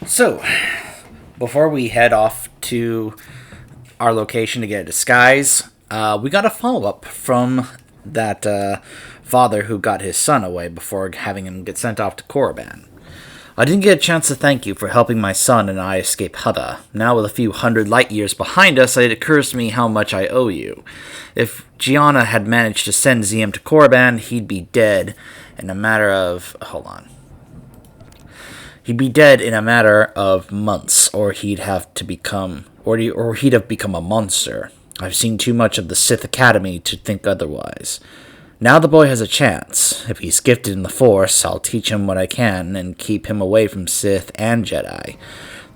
So, before we head off to our location to get a disguise, we got a follow-up from that father who got his son away before having him get sent off to Korriban. I didn't get a chance to thank you for helping my son and I escape Hada. Now with a few hundred light years behind us, it occurs to me how much I owe you. If Gianna had managed to send Ziem to Korriban, he'd be dead in a matter of... Hold on. He'd be dead in a matter of months, or he'd have become a monster. I've seen too much of the Sith Academy to think otherwise. Now the boy has a chance. If he's gifted in the Force, I'll teach him what I can and keep him away from Sith and Jedi. There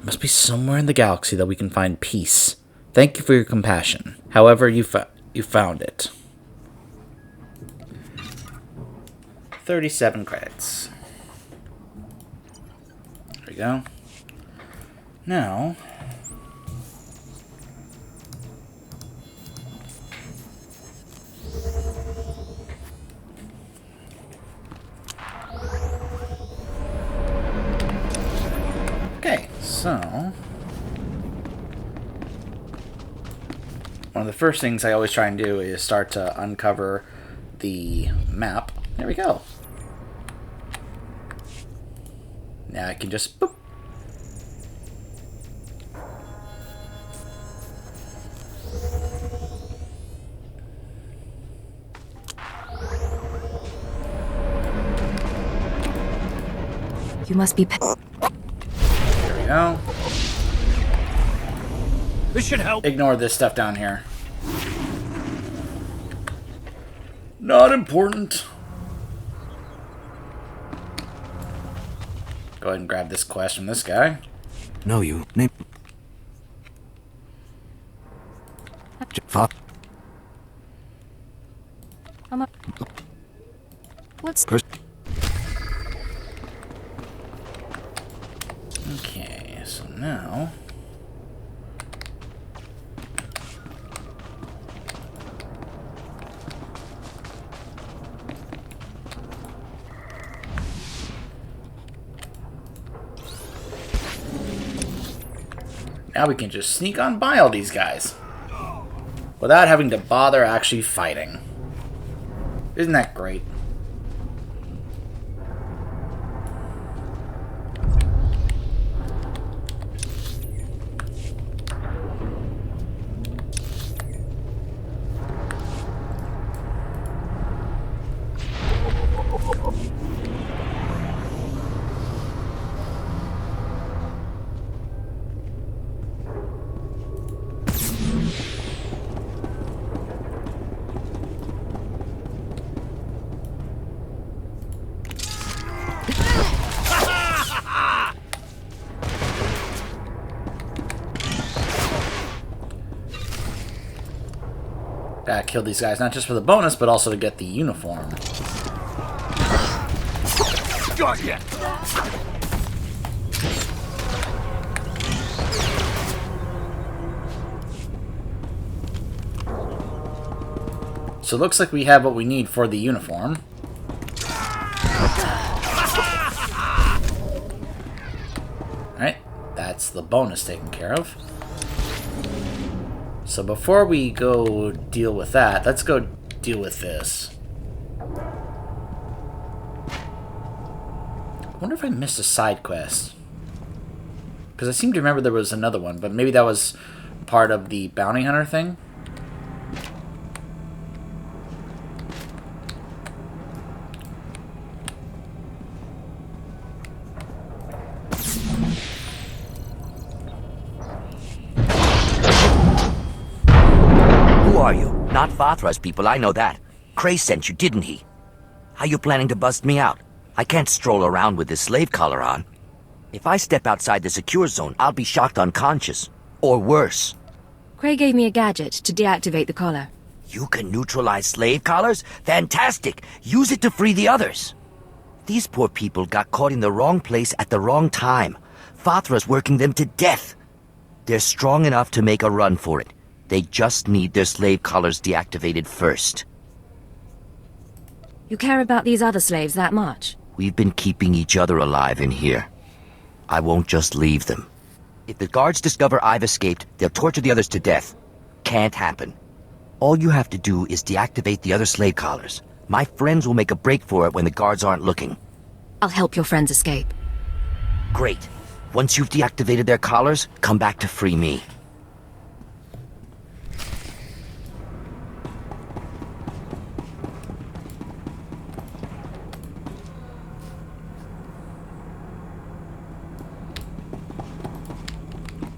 must be somewhere in the galaxy that we can find peace. Thank you for your compassion. However, you found it. 37 credits. There we go. Now... Okay, so... one of the first things I always try and do is start to uncover the map. There we go. Now I can just... boop. You must be... There we go. This should help. Ignore this stuff down here. Not important. Go ahead and grab this quest from this guy. No, you name. Fuck. What's... Okay, so now... now we can just sneak on by all these guys without having to bother actually fighting. Isn't that great? Gotta kill these guys, not just for the bonus, but also to get the uniform. Got ya. So it looks like we have what we need for the uniform. Alright, that's the bonus taken care of. So before we go deal with that, let's go deal with this. I wonder if I missed a side quest. Because I seem to remember there was another one, but maybe that was part of the bounty hunter thing. Are you? Not Fathra's people, I know that. Cray sent you, didn't he? How you planning to bust me out? I can't stroll around with this slave collar on. If I step outside the secure zone, I'll be shocked unconscious. Or worse. Cray gave me a gadget to deactivate the collar. You can neutralize slave collars? Fantastic! Use it to free the others. These poor people got caught in the wrong place at the wrong time. Fathra's working them to death. They're strong enough to make a run for it. They just need their slave collars deactivated first. You care about these other slaves that much? We've been keeping each other alive in here. I won't just leave them. If the guards discover I've escaped, they'll torture the others to death. Can't happen. All you have to do is deactivate the other slave collars. My friends will make a break for it when the guards aren't looking. I'll help your friends escape. Great. Once you've deactivated their collars, come back to free me.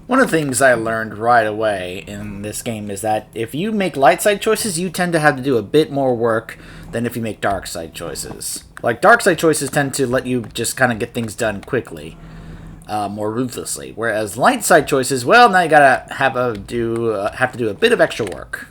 One of the things I learned right away in this game is that if you make light side choices, you tend to have to do a bit more work than if you make dark side choices. Like, dark side choices tend to let you just kind of get things done quickly, more ruthlessly. Whereas light side choices, well, now you gotta have to do a bit of extra work.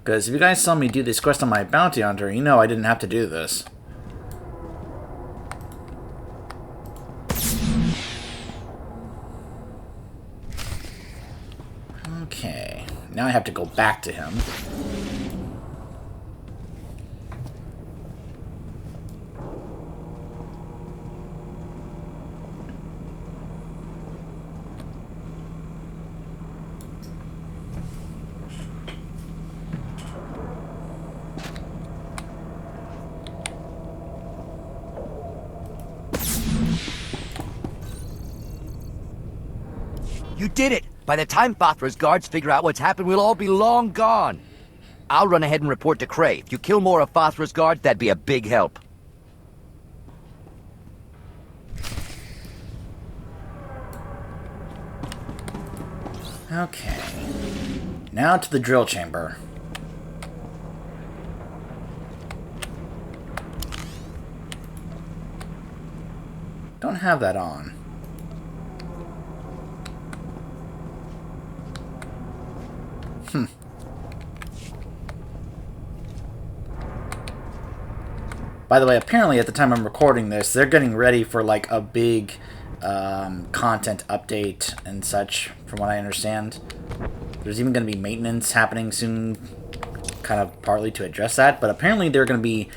Because if you guys saw me do this quest on my bounty hunter, you know I didn't have to do this. Okay, now I have to go back to him. You did it! By the time Fathra's guards figure out what's happened, we'll all be long gone. I'll run ahead and report to Cray. If you kill more of Fathra's guards, that'd be a big help. Okay. Now to the drill chamber. Don't have that on. By the way, apparently at the time I'm recording this, they're getting ready for like a big content update and such, from what I understand. There's even going to be maintenance happening soon, kind of partly to address that, but apparently they're going to be,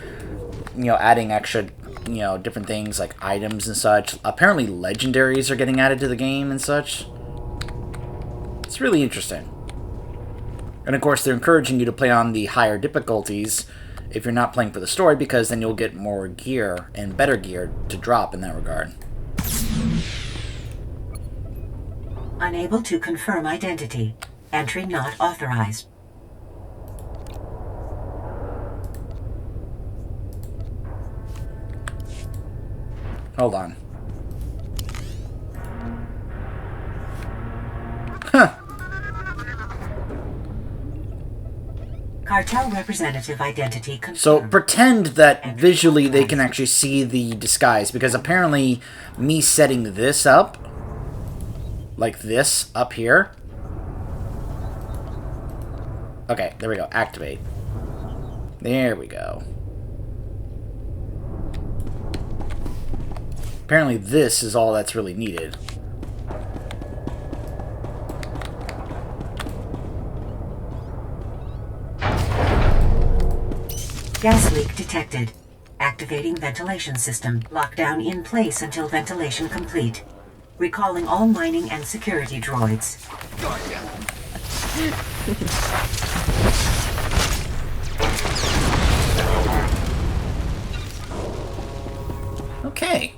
adding extra, different things like items and such. Apparently legendaries are getting added to the game and such. It's really interesting. And of course, they're encouraging you to play on the higher difficulties if you're not playing for the story, because then you'll get more gear and better gear to drop in that regard. Unable to confirm identity. Entry not authorized. Hold on. Huh. Cartel representative identity confirmed. So pretend that visually they can actually see the disguise, because apparently me setting this up, like this up here. Okay, there we go. Activate. There we go. Apparently this is all that's really needed. Gas leak detected. Activating ventilation system. Lockdown in place until ventilation complete. Recalling all mining and security droids. Okay.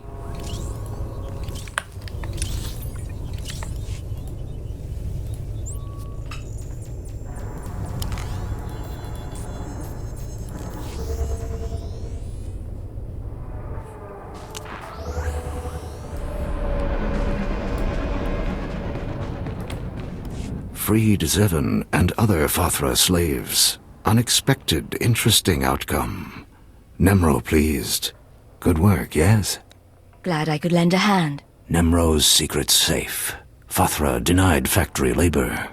Freed Zevon and other Fathra slaves. Unexpected, interesting outcome. Nemro pleased. Good work, yes? Glad I could lend a hand. Nemro's secret safe. Fathra denied factory labor.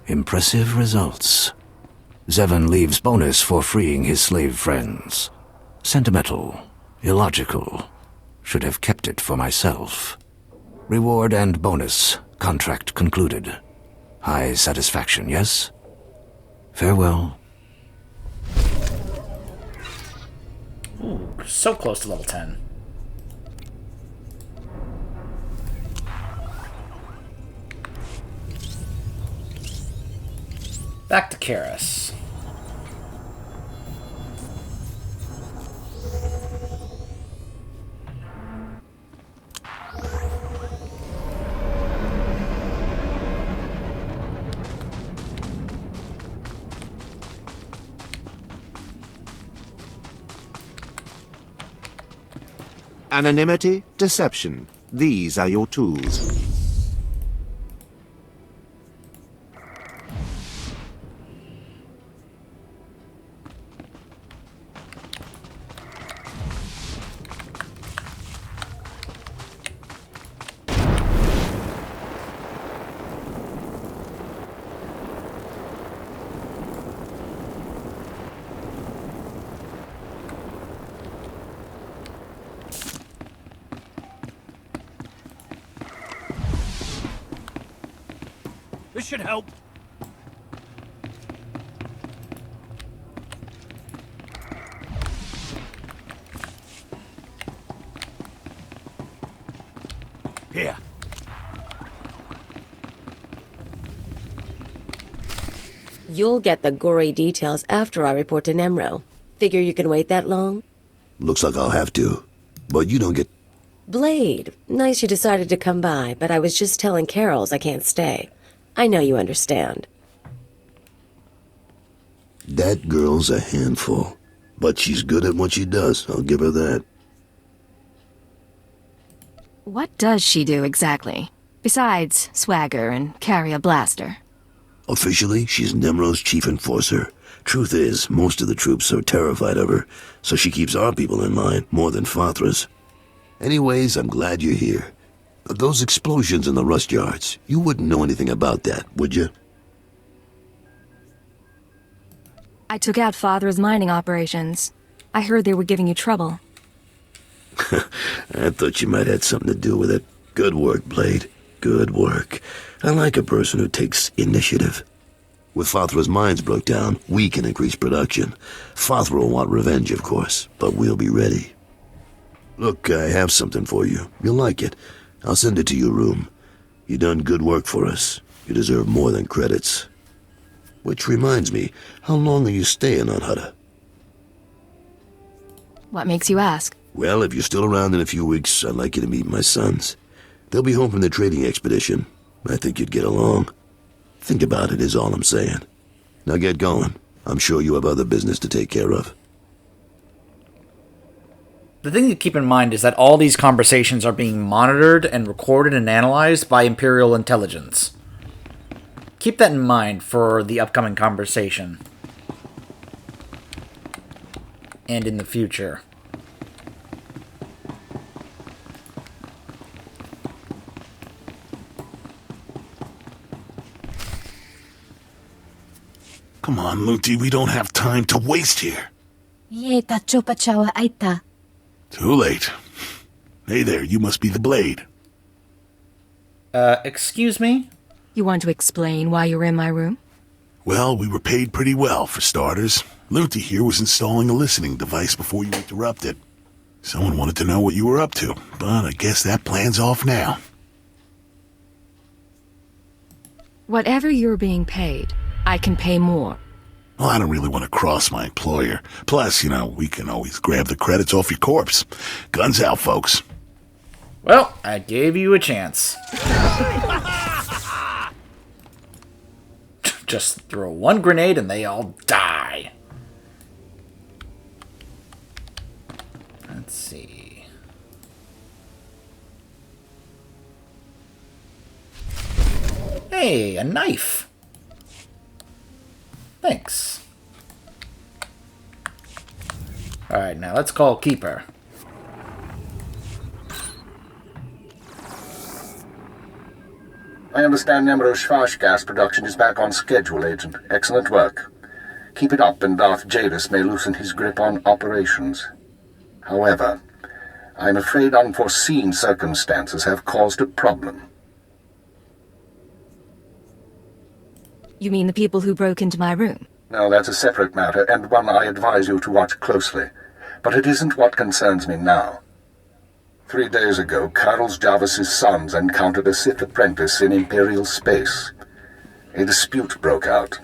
Impressive results. Zevon leaves bonus for freeing his slave friends. Sentimental, Illogical. Should have kept it for myself. Reward and bonus. Contract concluded. High satisfaction, yes? Farewell. Ooh, so close to level 10. Back to Karis. Anonymity, deception. These are your tools. This should help. Here. You'll get the gory details after I report to Nemro. Figure you can wait that long? Looks like I'll have to. But you don't get... Blade, nice you decided to come by, but I was just telling Carols I can't stay. I know you understand. That girl's a handful. But she's good at what she does, I'll give her that. What does she do exactly? Besides swagger and carry a blaster. Officially, she's Nemro's chief enforcer. Truth is, most of the troops are terrified of her, so she keeps our people in line more than Fathra's. Anyways, I'm glad you're here. Those explosions in the rust yards, you wouldn't know anything about that, would you? I took out Father's mining operations. I heard they were giving you trouble. I thought you might have something to do with it. Good work, Blade. Good work. I like a person who takes initiative. With Fathra's mines broke down, we can increase production. Fathra will want revenge, of course, but we'll be ready. Look, I have something for you. You'll like it. I'll send it to your room. You done good work for us. You deserve more than credits. Which reminds me, how long are you staying on Hutta? What makes you ask? Well, if you're still around in a few weeks, I'd like you to meet my sons. They'll be home from their trading expedition. I think you'd get along. Think about it is all I'm saying. Now get going. I'm sure you have other business to take care of. The thing to keep in mind is that all these conversations are being monitored and recorded and analyzed by Imperial intelligence. Keep that in mind for the upcoming conversation. And in the future. Come on, Lunti, we don't have time to waste here. Too late. Hey there, you must be the Blade. Excuse me? You want to explain why you're in my room? Well, we were paid pretty well, for starters. Lunti here was installing a listening device before you interrupted. Someone wanted to know what you were up to, but I guess that plan's off now. Whatever you're being paid, I can pay more. Well, I don't really want to cross my employer. Plus, we can always grab the credits off your corpse. Guns out, folks. Well, I gave you a chance. Just throw one grenade and they all die. Let's see. Hey, a knife. Thanks. Alright, now let's call Keeper. I understand Nemro's Schwash gas production is back on schedule, Agent. Excellent work. Keep it up and Darth Jadis may loosen his grip on operations. However, I'm afraid unforeseen circumstances have caused a problem. You mean the people who broke into my room? No, that's a separate matter, and one I advise you to watch closely. But it isn't what concerns me now. 3 days ago, Carlos Jarvis's sons encountered a Sith apprentice in Imperial space. A dispute broke out.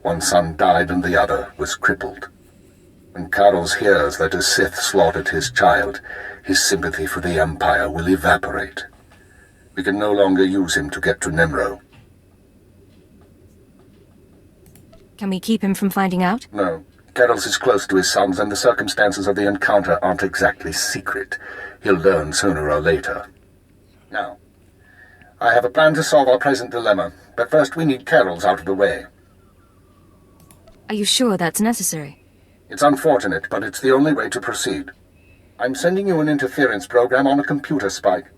One son died and the other was crippled. When Carlos hears that a Sith slaughtered his child, his sympathy for the Empire will evaporate. We can no longer use him to get to Nimro. Can we keep him from finding out? No. Carlos is close to his sons, and the circumstances of the encounter aren't exactly secret. He'll learn sooner or later. Now, I have a plan to solve our present dilemma, but first we need Carol's out of the way. Are you sure that's necessary? It's unfortunate, but it's the only way to proceed. I'm sending you an interference program on a computer spike.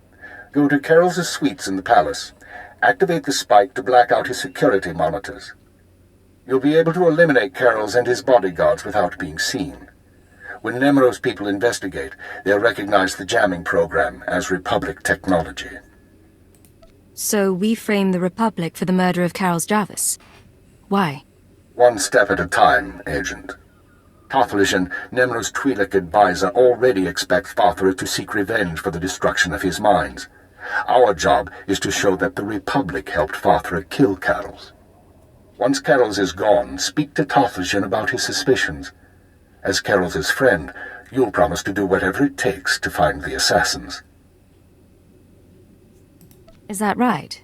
Go to Carol's suites in the palace. Activate the spike to black out his security monitors. You'll be able to eliminate Carol's and his bodyguards without being seen. When Nemro's people investigate, they'll recognize the jamming program as Republic technology. So we frame the Republic for the murder of Carol's Jarvis. Why? One step at a time, Agent. Tothlishan, Nemro's Twi'lek advisor, already expects Fathra to seek revenge for the destruction of his mines. Our job is to show that the Republic helped Fathra kill Carol's. Once Carol's is gone, speak to Tothlishan about his suspicions. As Carol's friend, you'll promise to do whatever it takes to find the assassins. Is that right?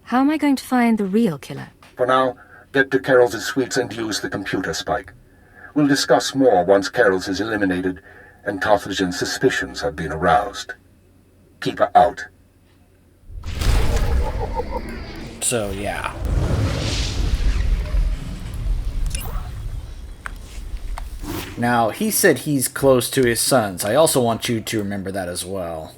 How am I going to find the real killer? For now, get to Carol's suites and use the computer spike. We'll discuss more once Carol's is eliminated and Tothlishan's suspicions have been aroused. Keep her out. So, yeah. Now, he said he's close to his sons. I also want you to remember that as well.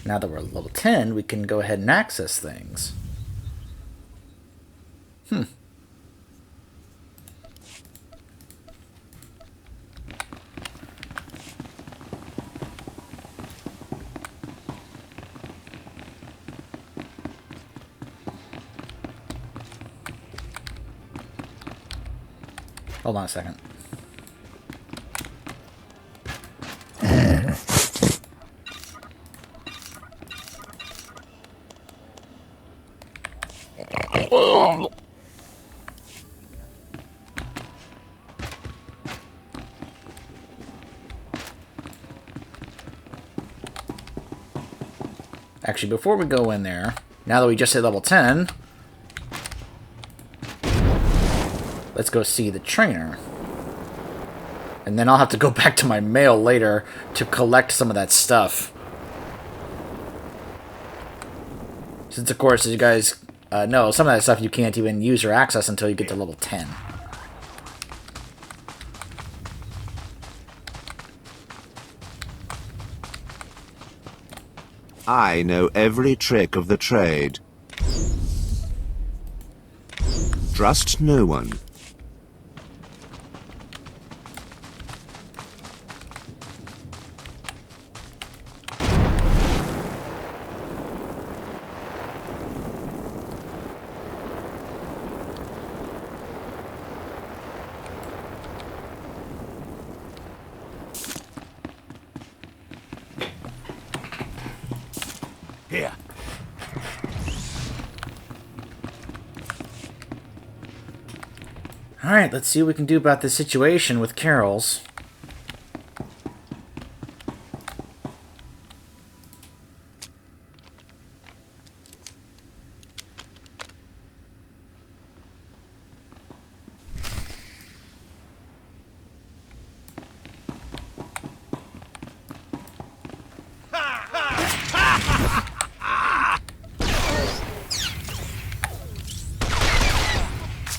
Now that we're level 10, we can go ahead and access things. Hold on a second. Actually, before we go in there, now that we just hit level 10, let's go see the trainer. And then I'll have to go back to my mail later to collect some of that stuff. Since, of course, as you guys know, some of that stuff you can't even use or access until you get to level 10. I know every trick of the trade. Trust no one. Here. Alright, let's see what we can do about this situation with Carol's.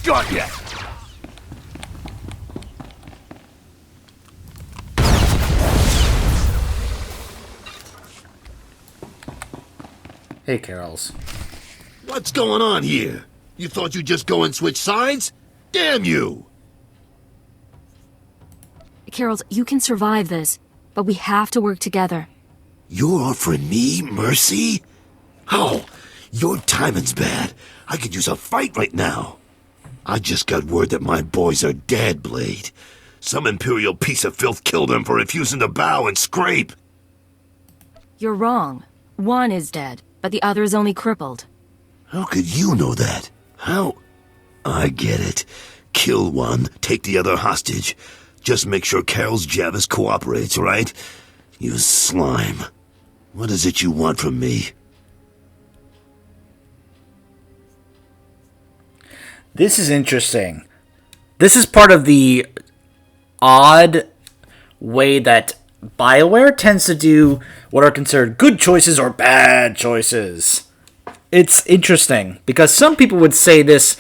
Got ya! Hey, Carol's. What's going on here? You thought you'd just go and switch sides? Damn you! Carols, you can survive this, but we have to work together. You're offering me mercy? How? Your timing's bad. I could use a fight right now. I just got word that my boys are dead, Blade. Some Imperial piece of filth killed them for refusing to bow and scrape. You're wrong. One is dead, but the other is only crippled. How could you know that? How? I get it. Kill one, take the other hostage. Just make sure Carol's Javis cooperates, right? You slime. What is it you want from me? This is interesting. This is part of the odd way that BioWare tends to do what are considered good choices or bad choices. It's interesting, because some people would see this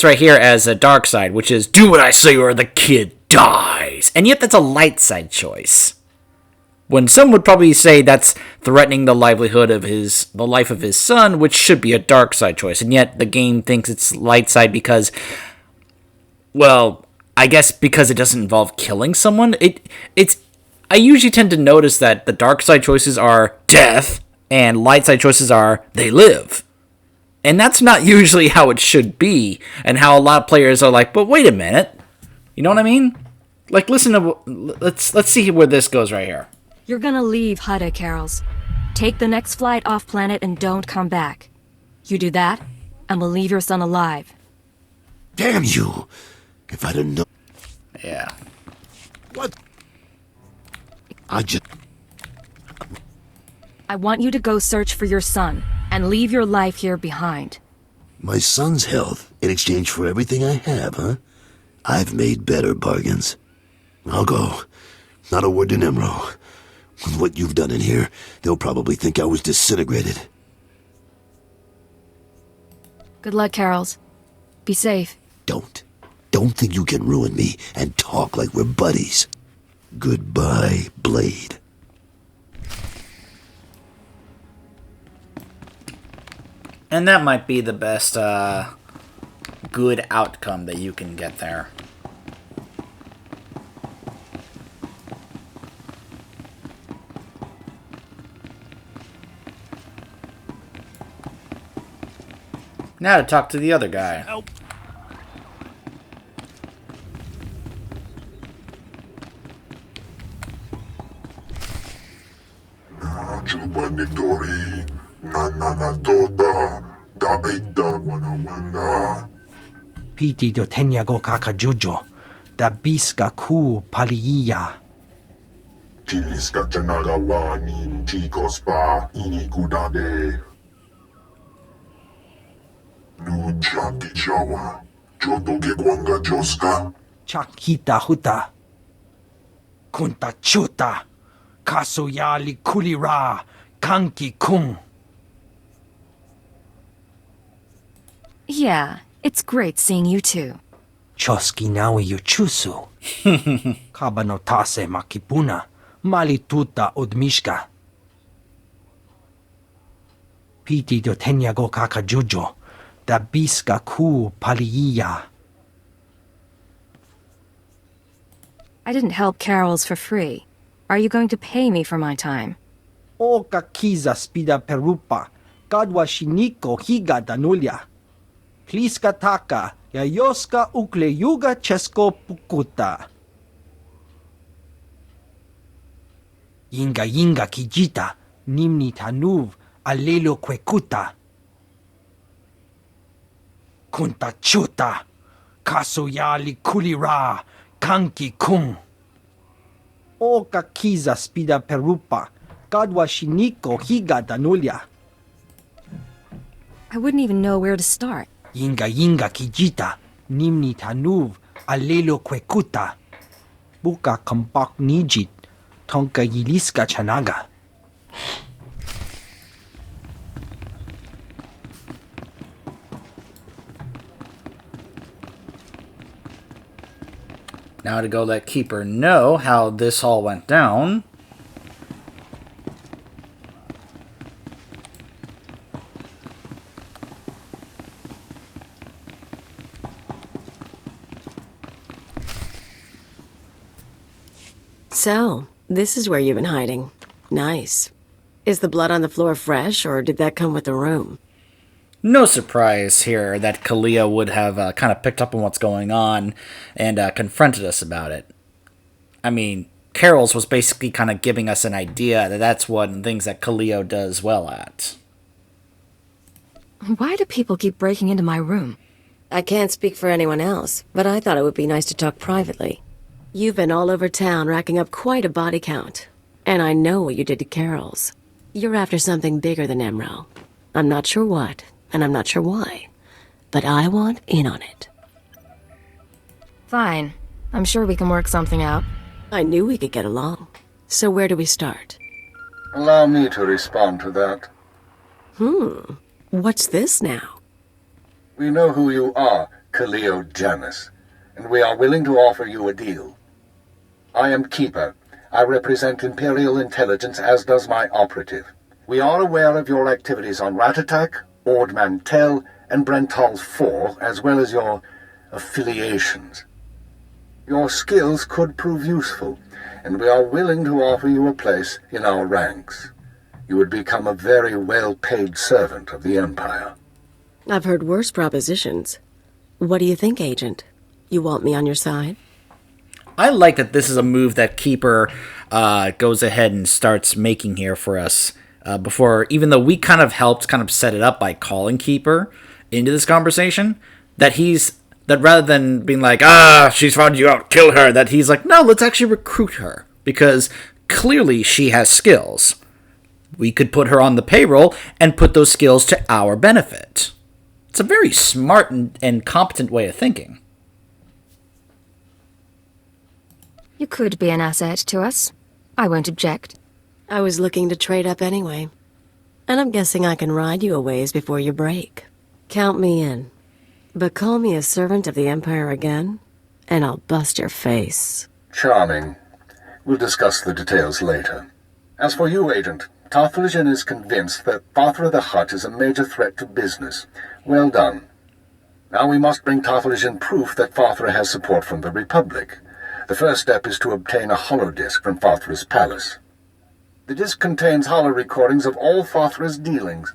right here as a dark side, which is do what I say or the kid dies. And yet that's a light side choice. When some would probably say that's threatening the livelihood of the life of his son, which should be a dark side choice. And yet the game thinks it's light side because, well, I guess because it doesn't involve killing someone. I usually tend to notice that the dark side choices are death, and light side choices are they live. And that's not usually how it should be, and how a lot of players are like, but wait a minute. You know what I mean? Like, listen to, let's see where this goes right here. You're gonna leave Hutta, Carols. Take the next flight off planet and don't come back. You do that, and we'll leave your son alive. Damn you! If I didn't know... Yeah. What? I want you to go search for your son, and leave your life here behind. My son's health in exchange for everything I have, huh? I've made better bargains. I'll go. Not a word to Nimro. With what you've done in here, they'll probably think I was disintegrated. Good luck, Carols. Be safe. Don't think you can ruin me and talk like we're buddies. Goodbye, Blade. And that might be the best good outcome that you can get there. Now to talk to the other guy. Help. Piti do tenyago kakajujo, da biska ku paliya. Chiliska chanagawa nin chicos pa inikudade. Nunchaki jawa, jotoge kwanga joska. Chakita huta. Kunta chuta. Kasoyali kulira. Kanki kung. Yeah, it's great seeing you too. Choski nawi yuchusu. Kabanotase makipuna. Malituta odmishka. Piti do tenyago kakajujo. Da biska ku paliya. I didn't help Carols for free. Are you going to pay me for my time? O kakiza spida perupa. Kadwa shiniko higa danulya. Pliska taka. Yayoska ukle yuga chesko pukuta. Yinga kijita. Nimni tanuv. Alelo kwekuta. Kunta chuta. Kasoyali kulira. Kanki kung. O kakiza spida perupa. Kadwa shiniko higa danulya. I wouldn't even know where to start. Yinga kijita. Nimni tanuv. Alelo kwekuta. Buka kampak nijit. Tonka yiliska chanaga. Now to go let Keeper know how this all went down. So, this is where you've been hiding. Nice. Is the blood on the floor fresh, or did that come with the room? No surprise here that Kalia would have kind of picked up on what's going on and confronted us about it. I mean, Carol's was basically kind of giving us an idea that that's one of the things that Kalio does well at. Why do people keep breaking into my room? I can't speak for anyone else, but I thought it would be nice to talk privately. You've been all over town racking up quite a body count. And I know what you did to Carol's. You're after something bigger than Emerald. I'm not sure what, and I'm not sure why. But I want in on it. Fine. I'm sure we can work something out. I knew we could get along. So where do we start? Allow me to respond to that. What's this now? We know who you are, Kaleo Janus, and we are willing to offer you a deal. I am Keeper. I represent Imperial Intelligence, as does my operative. We are aware of your activities on Ratatak, Ord Mantell, and Brental 4, as well as your affiliations. Your skills could prove useful, and we are willing to offer you a place in our ranks. You would become a very well-paid servant of the Empire. I've heard worse propositions. What do you think, Agent? You want me on your side? I like that this is a move that Keeper goes ahead and starts making here for us. Before, even though we kind of helped kind of set it up by calling Keeper into this conversation, that rather than being like, she's found you out, kill her, that he's like, no, let's actually recruit her, because clearly she has skills. We could put her on the payroll and put those skills to our benefit. It's a very smart and competent way of thinking. You could be an asset to us. I won't object. I was looking to trade up anyway. And I'm guessing I can ride you a ways before you break. Count me in. But call me a servant of the Empire again, and I'll bust your face. Charming. We'll discuss the details later. As for you, Agent, Tarthalion is convinced that Fathra the Hutt is a major threat to business. Well done. Now we must bring Tarthalion proof that Fathra has support from the Republic. The first step is to obtain a holodisk from Fathra's palace. The disk contains holo recordings of all Fathra's dealings.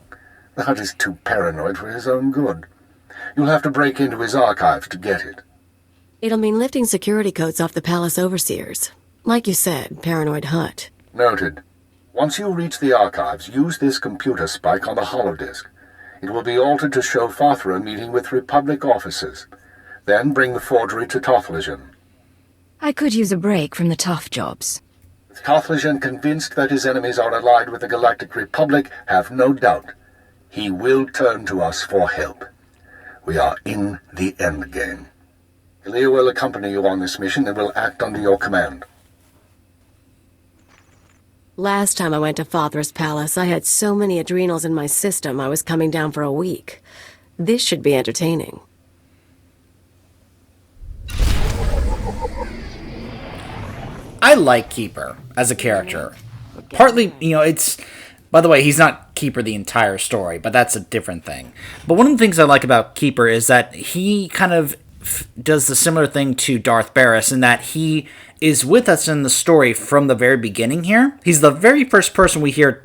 The Hutt is too paranoid for his own good. You'll have to break into his archives to get it. It'll mean lifting security codes off the palace overseers. Like you said, paranoid Hutt. Noted. Once you reach the archives, use this computer spike on the holodisk. It will be altered to show Fathra meeting with Republic officers. Then bring the forgery to Tarthalion. I could use a break from the tough jobs. With Tarthalion convinced that his enemies are allied with the Galactic Republic, have no doubt. He will turn to us for help. We are in the endgame. Elia will accompany you on this mission and will act under your command. Last time I went to Fathra's palace, I had so many adrenals in my system I was coming down for a week. This should be entertaining. I like Keeper as a character. Partly, it's... By the way, he's not Keeper the entire story, but that's a different thing. But one of the things I like about Keeper is that he kind of does the similar thing to Darth Barris in that he is with us in the story from the very beginning here. He's the very first person we hear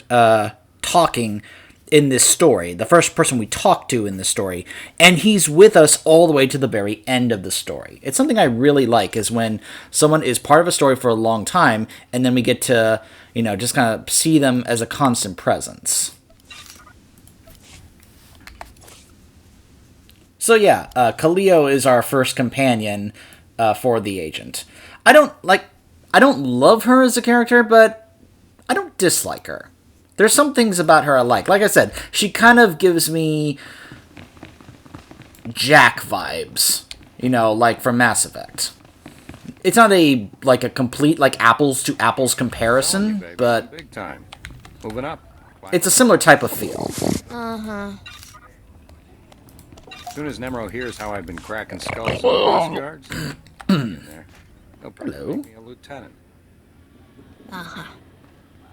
talking in this story, the first person we talk to in this story, and he's with us all the way to the very end of the story. It's something I really like, is when someone is part of a story for a long time, and then we get to, just kind of see them as a constant presence. So yeah, Kaleo is our first companion for the agent. I don't love her as a character, but I don't dislike her. There's some things about her I like. Like I said, she kind of gives me Jack vibes, like from Mass Effect. It's not a complete apples to apples comparison, but big time. Moving up. It's a similar type of feel. As soon as Nemro hears how I've been cracking skulls in the yards, there, he'll probably make me a lieutenant.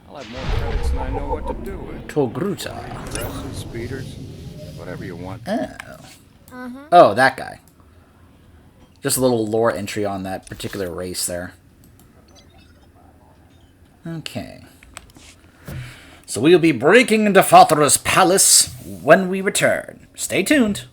I'll have more credits than I know what to do with. Togruta. Dresses, speeders, whatever you want. Oh, that guy. Just a little lore entry on that particular race there. Okay. So we'll be breaking into Fathra's palace when we return. Stay tuned.